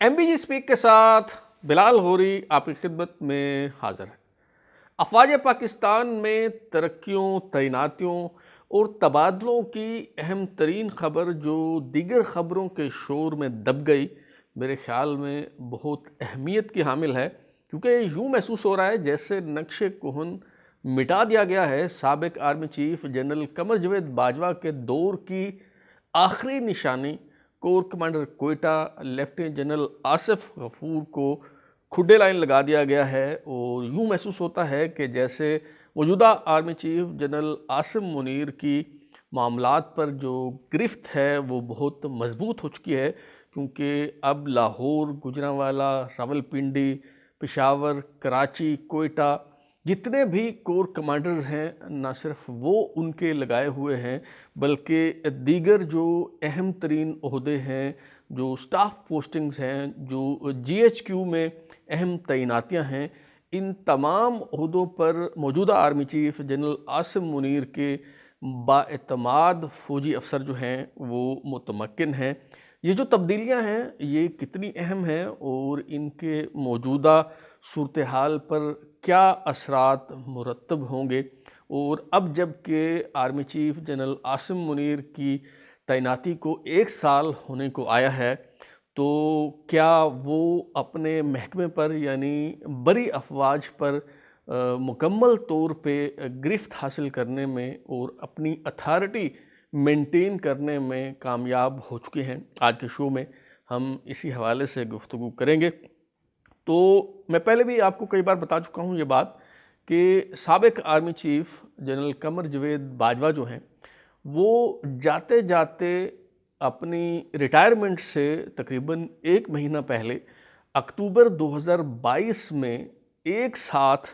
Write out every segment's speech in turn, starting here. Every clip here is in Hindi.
MBG स्पीक के साथ बिलाल होरी आपकी खिदमत में हाजिर है। अफवाज पाकिस्तान में तरक्कियों, तैनातियों और तबादलों की अहम तरीन खबर जो दीगर खबरों के शोर में दब गई, मेरे ख्याल में बहुत अहमियत की हामिल है, क्योंकि यूँ महसूस हो रहा है जैसे नक्शे कुहन मिटा दिया गया है। साबिक army chief general Qamar Javed Bajwa के दौर की आखिरी निशानी corps commander Quetta lieutenant general Asif Ghafoor को खुडे लाइन लगा दिया गया है और यूँ महसूस होता है कि जैसे मौजूदा army chief general Asim Munir की मामलात पर जो गिरफ्त है वो बहुत मजबूत हो चुकी है, क्योंकि अब लाहौर, गुजरांवाला, रावलपिंडी, पेशावर, कराची, कोयटा जितने भी कोर कमांडर्स हैं, ना सिर्फ वो उनके लगाए हुए हैं बल्कि दीगर जो अहम तरीन ओहदे हैं, जो स्टाफ पोस्टिंग्स हैं, जो GHQ में अहम तैनातियां हैं, इन तमाम ओहदों पर मौजूदा army chief general Asim Munir के बाएतमाद फ़ौजी अफसर जो हैं वो मुतमक्किन हैं। ये जो तब्दीलियां हैं ये कितनी अहम हैं और इनके मौजूदा सूरत हाल पर क्या असरात मुरतब होंगे, और अब जब के army chief general Asim Munir की तैनाती को 1 साल होने को आया है, तो क्या वो अपने महकमे पर यानी बरी अफवाज पर मुकम्मल तौर पे गिरफ्त हासिल करने में और अपनी अथॉरिटी मेंटेन करने में कामयाब हो चुके हैं। आज के शो में हम इसी हवाले से गुफ्तगू करेंगे। तो मैं पहले भी आपको कई बार बता चुका हूँ ये बात कि साबिक army chief general Qamar Javed Bajwa जो हैं वो जाते जाते अपनी रिटायरमेंट से तकरीबन 1 महीना पहले अक्टूबर 2022 में एक साथ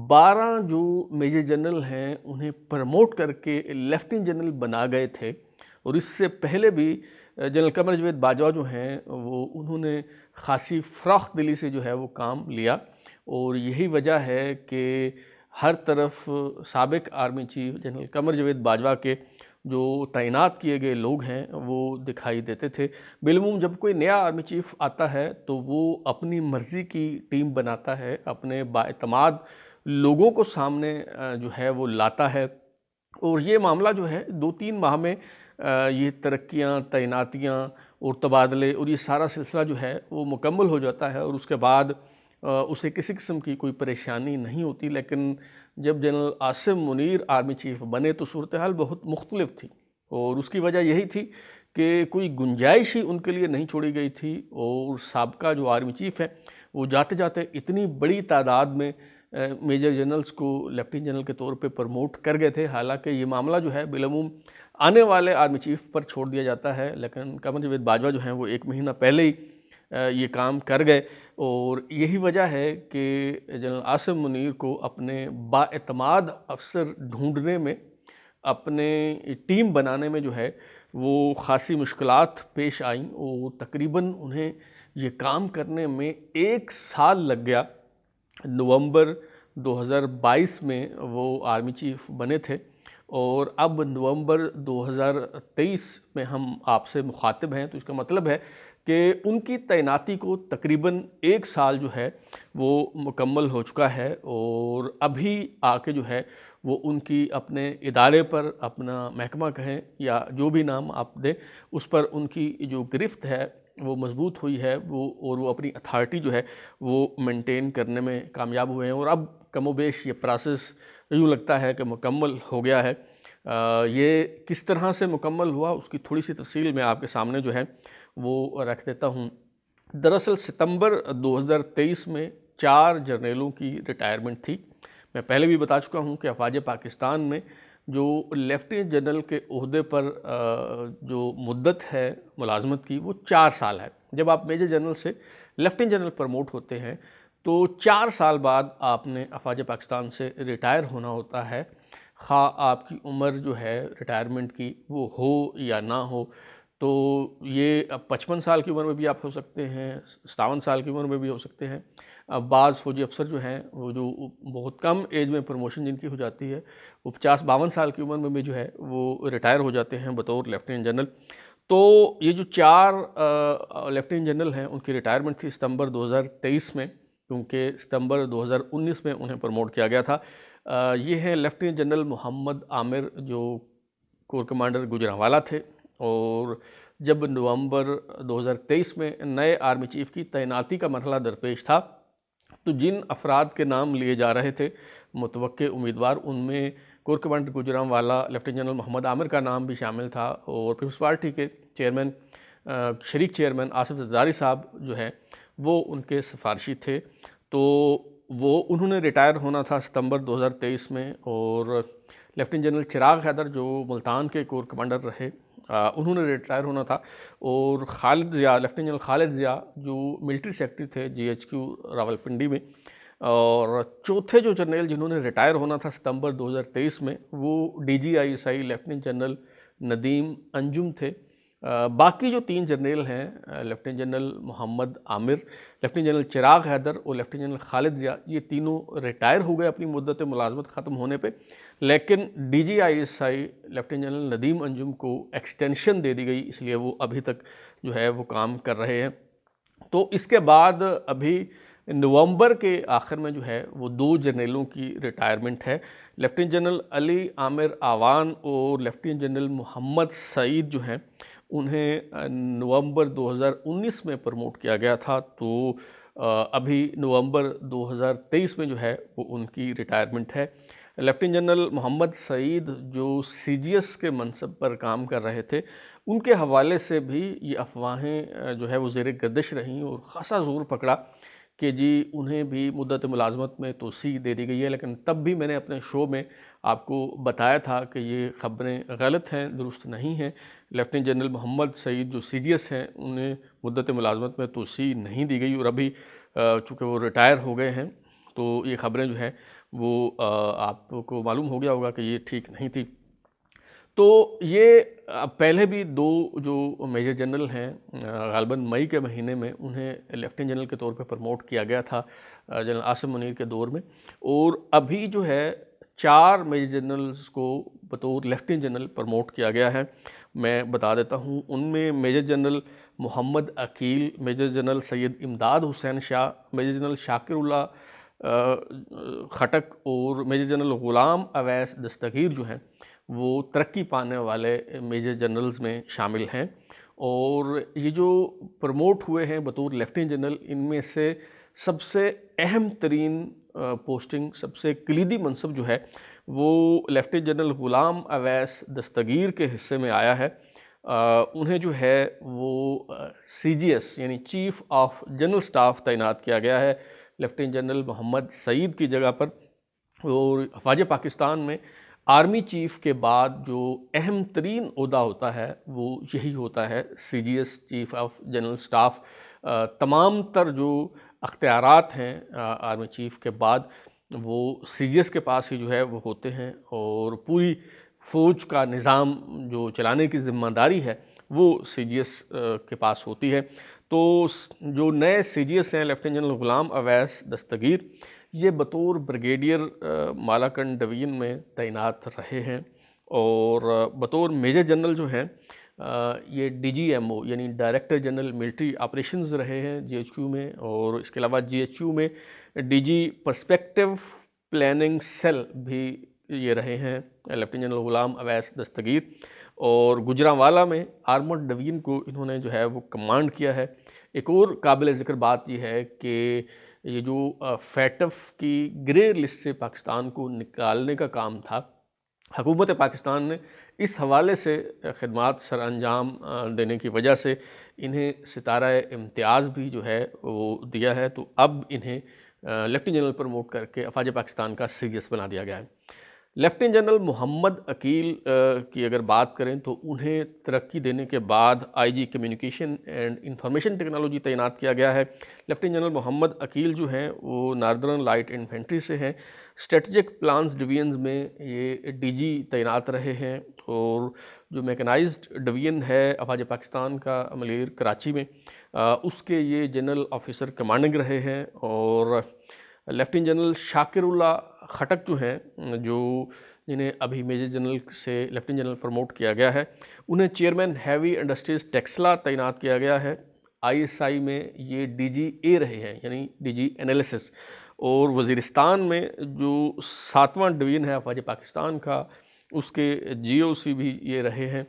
12 जो मेजर जनरल हैं उन्हें प्रमोट करके लेफ्टिनेंट जनरल बना गए थे। और इससे पहले भी जनरल कमर जावेद बाजवा जो हैं वो उन्होंने खासी फ़राख दिली से जो है वो काम लिया, और यही वजह है कि हर तरफ साबिक army chief general Qamar Javed Bajwa के जो तैनात किए गए लोग हैं वो दिखाई देते थे। बिलमुम जब कोई नया आर्मी चीफ आता है तो वो अपनी मर्ज़ी की टीम बनाता है, अपने बाएतमाद लोगों को सामने जो है वो लाता है, और ये मामला जो है 2-3 माह में ये तरक्कियाँ, तैनातियाँ और तबादले और ये सारा सिलसिला जो है वो मुकम्मल हो जाता है, और उसके बाद उसे किसी किस्म की कोई परेशानी नहीं होती। लेकिन जब general Asim Munir army chief बने तो सूरत हाल बहुत मुख्तलिफ थी, और उसकी वजह यही थी कि कोई गुंजाइश ही उनके लिए नहीं छोड़ी गई थी, और साबका जो आर्मी चीफ है वो जाते जाते इतनी बड़ी तादाद में मेजर जनरल्स को लेफ्टिनेंट जनरल के तौर पे प्रमोट कर गए थे। हालांकि ये मामला जो है बिलअमूम आने वाले आर्मी चीफ पर छोड़ दिया जाता है, लेकिन कमर जावेद बाजवा जो हैं वो 1 महीना पहले ही ये काम कर गए, और यही वजह है कि जनरल आसिम मुनीर को अपने बाएतमाद अफसर ढूंढने में, अपने टीम बनाने में जो है वो ख़ासी मुश्किलात पेश आईं, और तकरीबन उन्हें ये काम करने में 1 साल लग गया। नवंबर 2022 में वो आर्मी चीफ बने थे, और अब नवंबर 2023 में हम आपसे मुखातिब हैं, तो इसका मतलब है कि उनकी तैनाती को तकरीबन 1 साल जो है वो मुकम्मल हो चुका है, और अभी आके जो है वो उनकी अपने इदारे पर, अपना महकमा कहें या जो भी नाम आप दें, उस पर उनकी जो गिरफ्त है वो मजबूत हुई है, और वो अपनी अथॉरिटी जो है वो मेंटेन करने में कामयाब हुए हैं, और अब कमोबेश ये प्रोसेस यूँ लगता है कि मुकम्मल हो गया है। ये किस तरह से मुकम्मल हुआ उसकी थोड़ी सी तफसील मैं आपके सामने जो है वो रख देता हूँ। दरअसल सितंबर 2023 में 4 जर्नलों की रिटायरमेंट थी। मैं पहले भी बता चुका हूँ कि अफवाज पाकिस्तान में जो लेफ्टिनेंट जनरल के ओहदे पर जो मुद्दत है मुलाजमत की वो 4 साल है। जब आप मेजर जनरल से लेफ्टिनेंट जनरल प्रमोट होते हैं तो 4 साल बाद आपने अफवाज पाकिस्तान से रिटायर होना होता है, खा आपकी उम्र जो है रिटायरमेंट की वो हो या ना हो। तो ये अब 55 साल की उम्र में भी आप हो सकते हैं, 57 साल की उम्र में भी हो सकते हैं। अब बाज़ फ़ौजी अफसर जो हैं वो जो बहुत कम एज में प्रमोशन जिनकी हो जाती है वो 50-52 साल की उम्र में भी जो है वो रिटायर हो जाते हैं बतौर लेफ्टिनेंट जनरल। तो ये जो 4 लेफ्टिनेंट जनरल हैं उनकी रिटायरमेंट थी सितंबर 2023 में, क्योंकि सितंबर 2019 में उन्हें प्रमोट किया गया था। ये हैं लेफ्टिनेंट जनरल मोहम्मद आमिर, जो कोर कमांडर गुजरांवाला थे, और जब नवंबर 2023 में नए आर्मी चीफ की तैनाती का मरहला दरपेश था, तो जिन अफराद के नाम लिए जा रहे थे मुतवक्के उम्मीदवार, उनमें corps commander Gujranwala, lieutenant general Mohammad Amir का नाम भी शामिल था, और पीपल्स पार्टी के चेयरमैन, शरीक चेयरमैन आसिफ जरदारी साहब जो हैं वो उनके सिफारशी थे। तो वो उन्होंने रिटायर होना था सितंबर 2023 में, और लेफ्टिनेंट जनरल चिराग हैदर जो मुल्तान के कोर कमांडर रहे, उन्होंने रिटायर होना था, और खालिद ज़िया, लेफ्टिनेंट जनरल खालिद ज़िया जो मिलिट्री सेक्रेटरी थे GHQ रावलपिंडी में, और चौथे जो जनरल जिन्होंने रिटायर होना था सितंबर 2023 में, वो DGISI lieutenant general Nadeem Anjum थे। बाकी जो 3 जनरल हैं, lieutenant general Mohammad Aamir, lieutenant general Chirag Haider और लेफ्टिनेंट जनरल खालिद ज़िया, ये तीनों रिटायर हो गए अपनी मुद्दत मुलाजमत ख़त्म होने पे, लेकिन DGISI lieutenant general Nadeem Anjum को एक्सटेंशन दे दी गई, इसलिए वो अभी तक जो है वो काम कर रहे हैं। तो इसके बाद अभी नवंबर के आखिर में जो है वो 2 जनरलों की रिटायरमेंट है। लेफ्टिनेंट जनरल अली आमिर आवान और लेफ्टिनेंट जनरल मोहम्मद सईद जो हैं उन्हें नवंबर 2019 में प्रमोट किया गया था, तो अभी नवंबर 2023 में जो है वो उनकी रिटायरमेंट है। लेफ्टिनेंट जनरल मोहम्मद सईद जो CGS के मनसब पर काम कर रहे थे, उनके हवाले से भी ये अफवाहें जो है वो ज़ेर गर्दिश रहीं, और ख़ासा ज़ोर पकड़ा कि जी उन्हें भी मुद्दत मुलाजमत में तोसी दे दी गई है। लेकिन तब भी मैंने अपने शो में आपको बताया था कि ये ख़बरें गलत हैं, दुरुस्त नहीं हैं। लेफ्टिनेंट जनरल मोहम्मद सईद जो CGS हैं, उन्हें मुद्दत मुलाजमत में तोसी नहीं दी गई, और अभी चूँकि वो रिटायर हो गए हैं, तो ये ख़बरें जो हैं वो आपको मालूम हो गया होगा कि ये ठीक नहीं थी। तो ये पहले भी 2 जो मेजर जनरल हैं, गालिबन मई के महीने में उन्हें लेफ्टिनेंट जनरल के तौर पे प्रमोट किया गया था जनरल आसिम मुनीर के दौर में, और अभी जो है 4 मेजर जनरल्स को बतौर लेफ्टिनेंट जनरल प्रमोट किया गया है। मैं बता देता हूँ, उनमें major general Mohammad Aqeel, major general Syed Imdad Hussain Shah, major general Shakirullah Khattak और मेजर जनरल ग़ुलाम अवैस दस्तगीर जो हैं वो तरक्की पाने वाले मेजर जनरल्स में शामिल हैं। और ये जो प्रमोट हुए हैं बतौर लेफ्टिनेंट जनरल, इनमें से सबसे अहम तरीन पोस्टिंग, सबसे कलीदी मनसब जो है वो लेफ्टिनेंट जनरल ग़ुलाम अवैस दस्तगीर के हिस्से में आया है। उन्हें जो है वो CGS यानी चीफ़ ऑफ जनरल स्टाफ तैनात किया गया है लेफ्टिनेंट जनरल मोहम्मद सईद की जगह पर। और फ़ौज पाकिस्तान में आर्मी चीफ़ के बाद जो अहम तरीन ओहदा होता है वो यही होता है, CGS chief of general staff. तमाम तर जो अख्तियारात हैं आर्मी चीफ़ के बाद वो CGS के पास ही जो है वो होते हैं, और पूरी फ़ौज का निज़ाम जो चलाने की ज़िम्मेदारी है वो CGS के पास होती है। तो जो नए CGS हैं लेफ्टिनेंट जनरल ग़ुलाम अवैस दस्तगीर, ये बतौर ब्रिगेडियर मालाकंड डिवीज़न में तैनात रहे हैं, और बतौर मेजर जनरल जो हैं ये DGMO यानी डायरेक्टर जनरल मिलिट्री ऑपरेशंस रहे हैं GHQ में, और इसके अलावा GHQ में DG पर्सपेक्टिव प्लानिंग सेल भी ये रहे हैं लेफ्टिनेंट जनरल ग़ुलाम अवैस दस्तगीर। और गुजरांवाला में आर्मर्ड डिवीज़न को इन्होंने जो है वो कमांड किया है। एक और काबिल ज़िक्र बात यह है कि ये जो FATF की ग्रे लिस्ट से पाकिस्तान को निकालने का काम था, हुकूमत पाकिस्तान ने इस हवाले से खिदमात सर अंजाम देने की वजह से इन्हें सितारा इम्तियाज़ भी जो है वो दिया है। तो अब इन्हें लेफ्टिनेंट जनरल प्रमोट करके फ़ौज पाकिस्तान का CGS बना दिया गया है। लेफ्टिनेंट जनरल मोहम्मद अकील की अगर बात करें तो उन्हें तरक्की देने के बाद IG communication and information technology तैनात किया गया है। लेफ्टिनेंट जनरल मोहम्मद अकील जो हैं वो नार्दर्न लाइट इन्फेंट्री से हैं। स्ट्रेटजिक प्लान्स डिवीजन्स में ये DG तैनात रहे हैं, और जो मैकेनाइज्ड डिवीज़न है फ़ौज पाकिस्तान का अमलीर कराची में, उसके ये जनरल ऑफिसर कमांडिंग रहे हैं। और लेफ्टिनेंट जनरल शाकिरुल्लाह खटक जो हैं, जो जिन्हें अभी मेजर जनरल से लेफ्टिनेंट जनरल प्रमोट किया गया है, उन्हें चेयरमैन हैवी इंडस्ट्रीज टेक्सला तैनात किया गया है। आईएसआई में ये डीजी रहे हैं, यानी डीजी एनालिसिस। और वज़ीरिस्तान में जो 7वां डिवीज़न है अफवाज पाकिस्तान का, उसके जीओसी भी ये रहे हैं।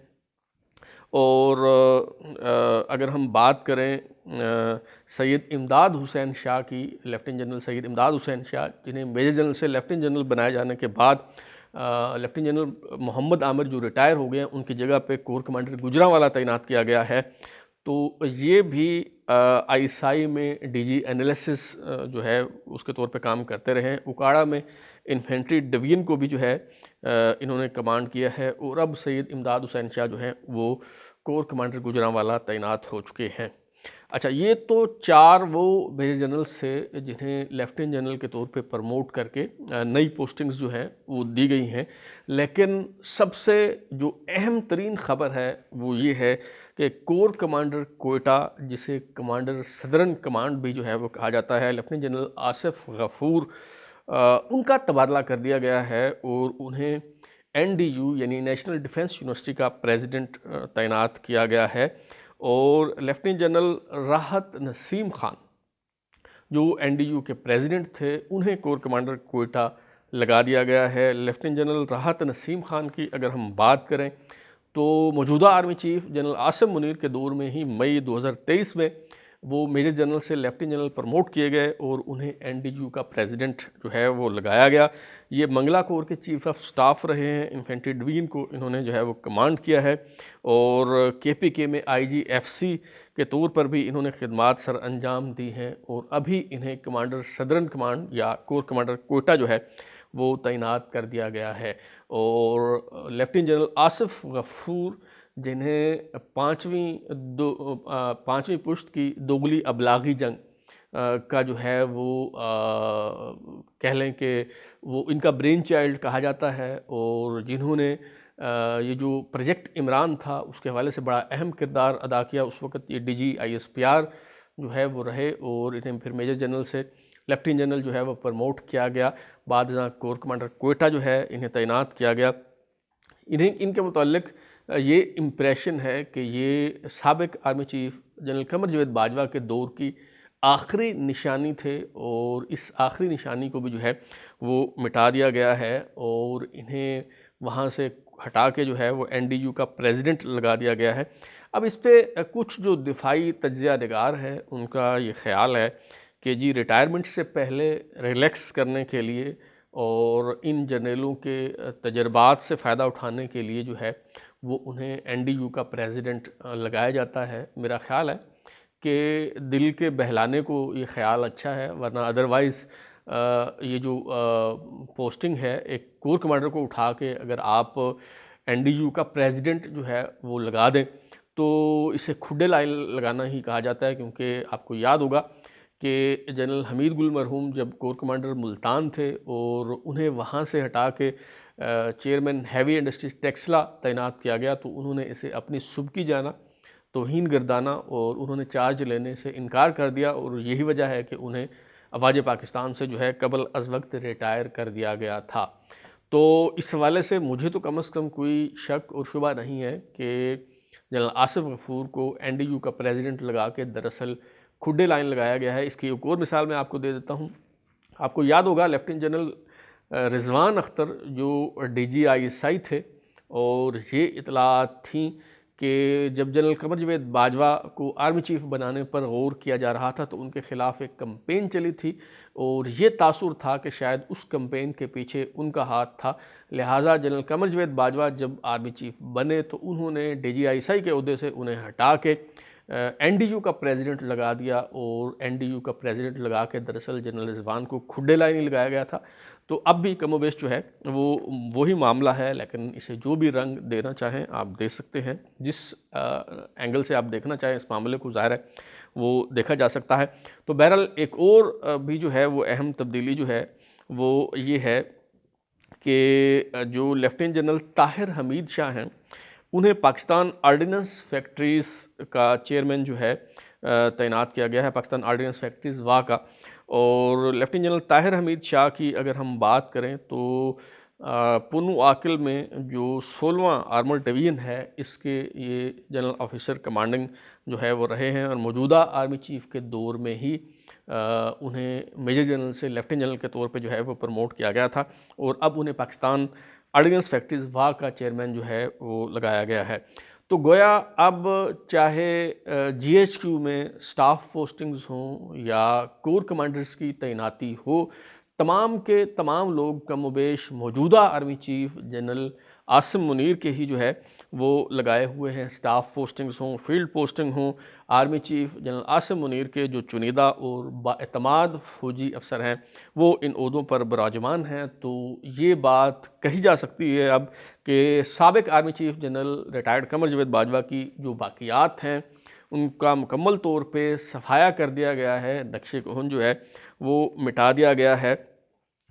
और अगर हम बात करें सैयद इमदाद हुसैन शाह की, लेफ्टिनेंट जनरल सैयद इमदाद हुसैन शाह, जिन्हें मेजर जनरल से लेफ्टिनेंट जनरल बनाए जाने के बाद लेफ्टिनेंट जनरल मोहम्मद आमिर जो रिटायर हो गए हैं, उनकी जगह पे कोर कमांडर गुजरांवाला तैनात किया गया है। तो ये भी आईएसआई में डीजी एनालिसिस जो है उसके तौर पे काम करते रहे हैं। उकाड़ा में इन्फेंट्री डिवीजन को भी जो है इन्होंने कमांड किया है। और अब सैयद इमदाद हुसैन शाह जो हैं वो कोर कमांडर गुजरांवाला तैनात हो चुके हैं। अच्छा, ये तो 4 वो मेजर जनरल से जिन्हें लेफ्टिनेंट जनरल के तौर पे प्रमोट करके नई पोस्टिंग्स जो हैं वो दी गई हैं। लेकिन सबसे जो अहम तरीन ख़बर है वो ये है कि कोर कमांडर कोयटा, जिसे कमांडर सदरन कमांड भी जो है वो कहा जाता है, लेफ्टिनेंट जनरल आसिफ गफूर, उनका तबादला कर दिया गया है और उन्हें एनडीयू यानी नेशनल डिफेंस यूनिवर्सिटी का प्रेसिडेंट तैनात किया गया है। और लेफ्टिनेंट जनरल राहत नसीम खान जो एनडीयू के प्रेसिडेंट थे, उन्हें कोर कमांडर कोयटा लगा दिया गया है। लेफ्टिनेंट जनरल राहत नसीम खान की अगर हम बात करें तो मौजूदा army chief general Asim Munir के दौर में ही मई 2023 में वो मेजर जनरल से लेफ्टिनेंट जनरल प्रमोट किए गए और उन्हें एनडीयू का प्रेसिडेंट जो है वो लगाया गया। ये मंगला कोर के चीफ ऑफ स्टाफ रहे हैं। इन्फेंट्री डिवीजन को इन्होंने जो है वो कमांड किया है और केपीके में आईजीएफसी के तौर पर भी इन्होंने खिदमात सर अंजाम दी हैं। और अभी इन्हें कमांडर सदरन कमांड या कोर कमांडर कोयटा जो है वो तैनात कर दिया गया है। और लेफ्टिनेंट जनरल आसिफ गफूर, जिन्हें पाँचवीं पुश्त की दोगली अबलागी जंग का जो है वो कह लें कि वो इनका ब्रेन चाइल्ड कहा जाता है और जिन्होंने ये जो प्रोजेक्ट इमरान था उसके हवाले से बड़ा अहम किरदार अदा किया। उस वक़्त ये डीजी आईएसपीआर जो है वो रहे और इन्हें फिर मेजर जनरल से लेफ्टिनेंट जनरल जो है वो प्रमोट किया गया। बाद में कोर कमांडर कोयटा जो है इन्हें तैनात किया गया। इनके मुतालिक ये इम्प्रेशन है कि ये साबिक army chief general Qamar Javed Bajwa के दौर की आखिरी निशानी थे और इस आखिरी निशानी को भी जो है वो मिटा दिया गया है और इन्हें वहाँ से हटा के जो है वो एनडीयू का प्रेसिडेंट लगा दिया गया है। अब इस पर कुछ जो दिफाई तज्ज़िया निगार है उनका ये ख्याल है कि जी रिटायरमेंट से पहले रिलैक्स करने के लिए और इन जर्नलों के तजर्बात से फ़ायदा उठाने के लिए जो है वो उन्हें एनडीयू का प्रेसिडेंट लगाया जाता है। मेरा ख़्याल है कि दिल के बहलाने को ये ख़्याल अच्छा है, वरना अदरवाइज़ ये जो पोस्टिंग है एक कोर कमांडर को उठा के अगर आप एनडीयू का प्रेसिडेंट जो है वो लगा दें तो इसे खुडे लाइन लगाना ही कहा जाता है। क्योंकि आपको याद होगा कि जनरल हमीद गुल मरहूम जब कोर कमांडर मुल्तान थे और उन्हें वहाँ से हटा के चेयरमैन हैवी इंडस्ट्रीज टेक्सला तैनात किया गया तो उन्होंने इसे अपनी सुबकी जाना, तौहीन गर्दाना और उन्होंने चार्ज लेने से इनकार कर दिया और यही वजह है कि उन्हें अफवाज पाकिस्तान से जो है कबल अज़ वक्त रिटायर कर दिया गया था। तो इस हवाले से मुझे तो कम से कम कोई शक और शुबा नहीं है कि जनरल आसिफ गफूर को एनडीयू का प्रेसिडेंट लगा के दरअसल खुडे लाइन लगाया गया है। इसकी एक और मिसाल मैं आपको दे देता हूँ। आपको याद होगा लेफ्टिनेंट जनरल रिजवान अख्तर जो DGISI थे और ये इतलात थी कि जब जनरल कमर जावेद बाजवा को आर्मी चीफ बनाने पर गौर किया जा रहा था तो उनके ख़िलाफ़ एक कम्पेन चली थी और ये तासुर था कि शायद उस कम्पेन के पीछे उनका हाथ था। लिहाजा जनरल कमर जावेद बाजवा जब आर्मी चीफ बने तो उन्होंने DGISI के ओहदे से उन्हें हटा के एनडीयू का प्रेसिडेंट लगा दिया और एनडीयू का प्रेसिडेंट लगा के दरअसल जनरल रिजवान को खुडे लाइन लगाया गया था। तो अब भी कमोबेश जो है वो वही मामला है, लेकिन इसे जो भी रंग देना चाहें आप दे सकते हैं। जिस एंगल से आप देखना चाहें इस मामले को ज़ाहिर है वो देखा जा सकता है। तो बहरहाल एक और भी जो है वो अहम तब्दीली जो है वो ये है कि जो लेफ्टिनेंट जनरल ताहिर हमीद शाह हैं उन्हें पाकिस्तान आर्डिनेंस फैक्ट्रीज़ का चेयरमैन जो है तैनात किया गया है, पाकिस्तान आर्डिनेंस फैक्ट्रीज़ वाह का। और लेफ्टिनेंट जनरल ताहिर हमीद शाह की अगर हम बात करें तो पुनु आकिल में जो 16वां आर्मर डिवीज़न है, इसके ये जनरल ऑफिसर कमांडिंग जो है वो रहे हैं और मौजूदा आर्मी चीफ़ के दौर में ही उन्हें मेजर जनरल से लेफ्टिनेंट जनरल के तौर पे जो है वो प्रमोट किया गया था और अब उन्हें पाकिस्तान ऑर्डिनेंस फैक्ट्रीज वाह का चेयरमैन जो है वो लगाया गया है। तो गोया अब चाहे GHQ में स्टाफ पोस्टिंग्स हों या कोर कमांडर्स की तैनाती हो, तमाम के तमाम लोग कमोबेश मौजूदा army chief general Asim Munir के ही जो है वो लगाए हुए हैं। स्टाफ पोस्टिंग्स हों, फील्ड पोस्टिंग हों, army chief general Asim Munir के जो चुनिदा और बाएतमाद फौजी अफसर हैं वो इन ओहदों पर बराजमान हैं। तो ये बात कही जा सकती है अब कि साबिक आर्मी चीफ जनरल रिटायर्ड कमर जावेद बाजवा की जो बाकियात हैं उनका मुकम्मल तौर पे सफाया कर दिया गया है, नक्शे कोहन जो है वो मिटा दिया गया है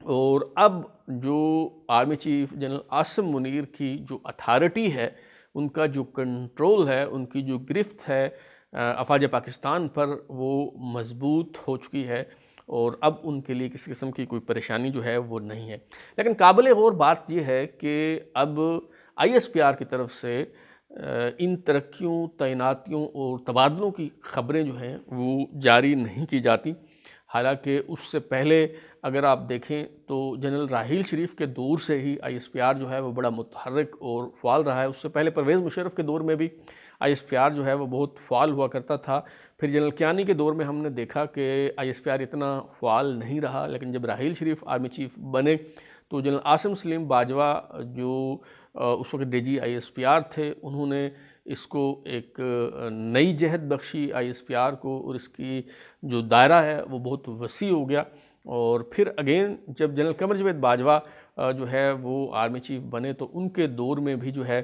और अब जो army chief general Asim Munir की जो अथॉरिटी है, उनका जो कंट्रोल है, उनकी जो गिरफ्त है अफवाज पाकिस्तान पर, वो मजबूत हो चुकी है और अब उनके लिए किसी किस्म की कोई परेशानी जो है वो नहीं है। लेकिन काबिल गौर बात यह है कि अब ISPR की तरफ से इन तरक्कियों, तैनातियों और तबादलों की ख़बरें जो हैं वो जारी नहीं की जाती। हालांकि उससे पहले अगर आप देखें तो जनरल राहील शरीफ के दौर से ही ISPR जो है वो बड़ा मुतहर्रिक और फ़ाल रहा है। उससे पहले परवेज़ मुशर्रफ के दौर में भी ISPR जो है वो बहुत फ़ाल हुआ करता था। फिर जनरल कियानी के दौर में हमने देखा कि ISPR इतना फ़ाल नहीं रहा, लेकिन जब राहील शरीफ आर्मी चीफ़ बने तो जनरल आसिम सलीम बाजवा जो उस वक्त DG ISPR थे, उन्होंने इसको एक नई जहत बख्शी ISPR को और इसकी जो दायरा है वो बहुत वसी हो गया। और फिर अगेन जब जनरल कमर जावेद बाजवा जो है वो आर्मी चीफ बने तो उनके दौर में भी जो है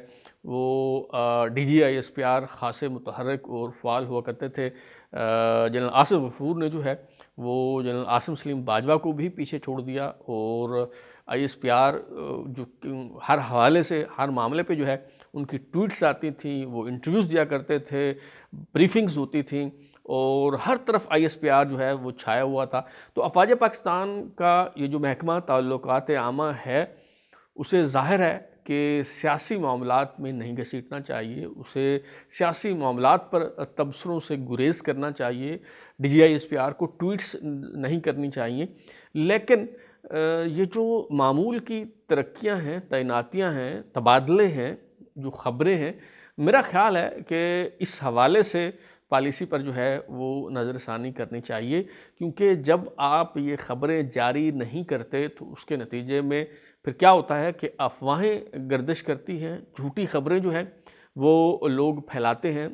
वो DG ISPR ख़ासे मुतहर्रिक और फ़ाल हुआ करते थे। जनरल आसिफ गफूर ने जो है वो जनरल आसिम सलीम बाजवा को भी पीछे छोड़ दिया और ISPR जो हर हवाले से हर मामले पे जो है उनकी ट्वीट्स आती थी, वो इंटरव्यूज़ दिया करते थे, ब्रीफिंग्स होती थी और हर तरफ ISPR जो है वो छाया हुआ था। तो अफवाज पाकिस्तान का ये जो महकमा ताल्लुकात आमा है, उसे ज़ाहिर है कि सियासी मामलात में नहीं घसीटना चाहिए, उसे सियासी मामलात पर तबसरों से गुरेज़ करना चाहिए, DG ISPR को ट्वीट्स नहीं करनी चाहिए। लेकिन ये जो मामूल की तरक्कियां हैं, तैनातियां हैं, तबादले हैं, जो ख़बरें हैं, मेरा ख़्याल है कि इस हवाले से पॉलिसी पर जो है वो नज़रसानी करनी चाहिए, क्योंकि जब आप ये ख़बरें जारी नहीं करते तो उसके नतीजे में फिर क्या होता है कि अफवाहें गर्दिश करती हैं, झूठी ख़बरें जो हैं वो लोग फैलाते हैं।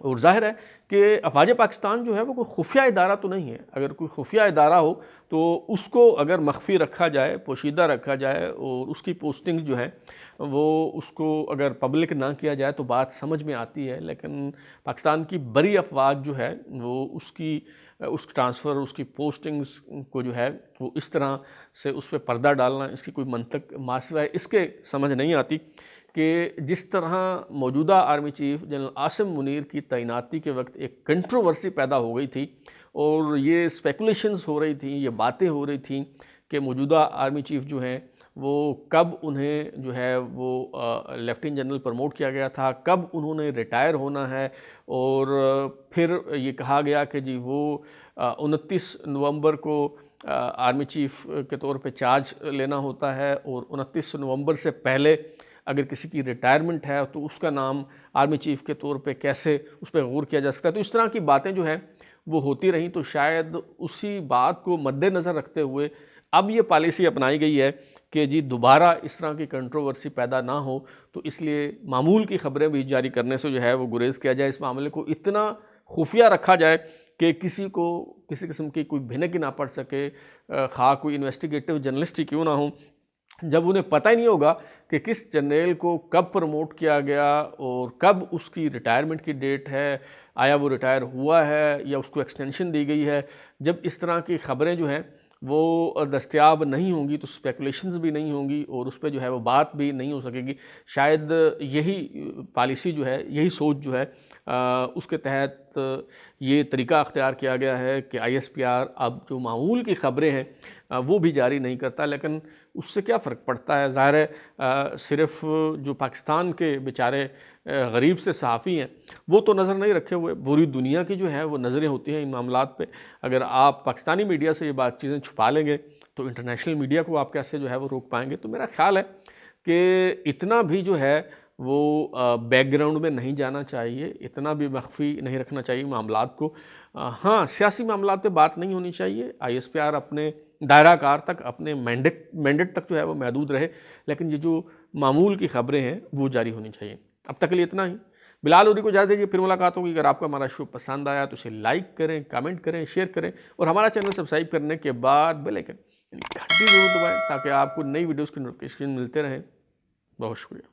और ज़ाहिर है कि अफवाज पाकिस्तान जो है वो कोई खुफिया इदारा तो नहीं है। अगर कोई खुफिया इदारा हो तो उसको अगर मख्फी रखा जाए, पोशीदा रखा जाए और उसकी पोस्टिंग जो है वो उसको अगर पब्लिक ना किया जाए तो बात समझ में आती है। लेकिन पाकिस्तान की बड़ी अफवाज जो है वो उस ट्रांसफ़र, उसकी पोस्टिंग्स को जो है वो इस तरह से उस पर पर्दा डालना, इसकी कोई मंतक मासिवा इसके समझ नहीं आती कि जिस तरह मौजूदा army chief general Asim Munir की तैनाती के वक्त एक कंट्रोवर्सी पैदा हो गई थी और ये स्पेकुलेशंस हो रही थी, ये बातें हो रही थी कि मौजूदा आर्मी चीफ जो हैं वो कब उन्हें जो है वो लेफ्टिनेंट जनरल प्रमोट किया गया था, कब उन्होंने रिटायर होना है। और फिर ये कहा गया कि जी वो 29 नवंबर को आर्मी चीफ के तौर पे चार्ज लेना होता है और 29 नवंबर से पहले अगर किसी की रिटायरमेंट है तो उसका नाम आर्मी चीफ के तौर पे कैसे उस पर गौर किया जा सकता है। तो इस तरह की बातें जो हैं वो होती रहीं। तो शायद उसी बात को मद्देनज़र रखते हुए अब ये पॉलिसी अपनाई गई है कि जी दोबारा इस तरह की कंट्रोवर्सी पैदा ना हो, तो इसलिए मामूल की ख़बरें भी जारी करने से जो है वो गुरेज़ किया जाए। इस मामले को इतना खुफिया रखा जाए कि किसी को किसी किस्म की कोई भिनक ना पड़ सके, खा कोई इन्वेस्टिगेटिव जर्नलिस्ट ही क्यों ना हो, जब उन्हें पता ही नहीं होगा कि किस जनरल को कब प्रमोट किया गया और कब उसकी रिटायरमेंट की डेट है, आया वो रिटायर हुआ है या उसको एक्सटेंशन दी गई है। जब इस तरह की ख़बरें जो हैं वो दस्तयाब नहीं होंगी तो स्पेकुलेशंस भी नहीं होंगी और उस पर जो है वो बात भी नहीं हो सकेगी। शायद यही पॉलिसी जो है, यही सोच जो है उसके तहत ये तरीका अख्तियार किया गया है कि ISPR अब जो मामूल की ख़बरें हैं वो भी जारी नहीं करता। लेकिन उससे क्या फ़र्क पड़ता है। ज़ाहिर है सिर्फ जो पाकिस्तान के बेचारे गरीब से सहाफ़ी हैं वो तो नज़र नहीं रखे हुए, पूरी दुनिया की जो है वो नज़रें होती हैं इन मामलात पे। अगर आप पाकिस्तानी मीडिया से ये बात चीज़ें छुपा लेंगे तो इंटरनेशनल मीडिया को आप कैसे जो है वो रोक पाएंगे। तो मेरा ख्याल है कि इतना भी जो है वो बैकग्राउंड में नहीं जाना चाहिए, इतना भी मख्फी नहीं रखना चाहिए मामलात को। हाँ, सियासी मामलात पे बात नहीं होनी चाहिए। ISPR अपने दायरा कार तक, अपने मैंडेट तक जो है वो महदूद रहे, लेकिन ये जो मामूल की खबरें हैं वो जारी होनी चाहिए। अब तक के लिए इतना ही। बिलाल हुर्री को इजाज़त दीजिए, फिर मुलाकात होगी। अगर आपको हमारा शो पसंद आया तो इसे लाइक करें, कमेंट करें, शेयर करें और हमारा चैनल सब्सक्राइब करने के बाद बेल आइकन यानी घंटी ज़रूर दबाएं ताकि आपको नई वीडियोज़ के नोटिफिकेशन मिलते रहें। बहुत शुक्रिया।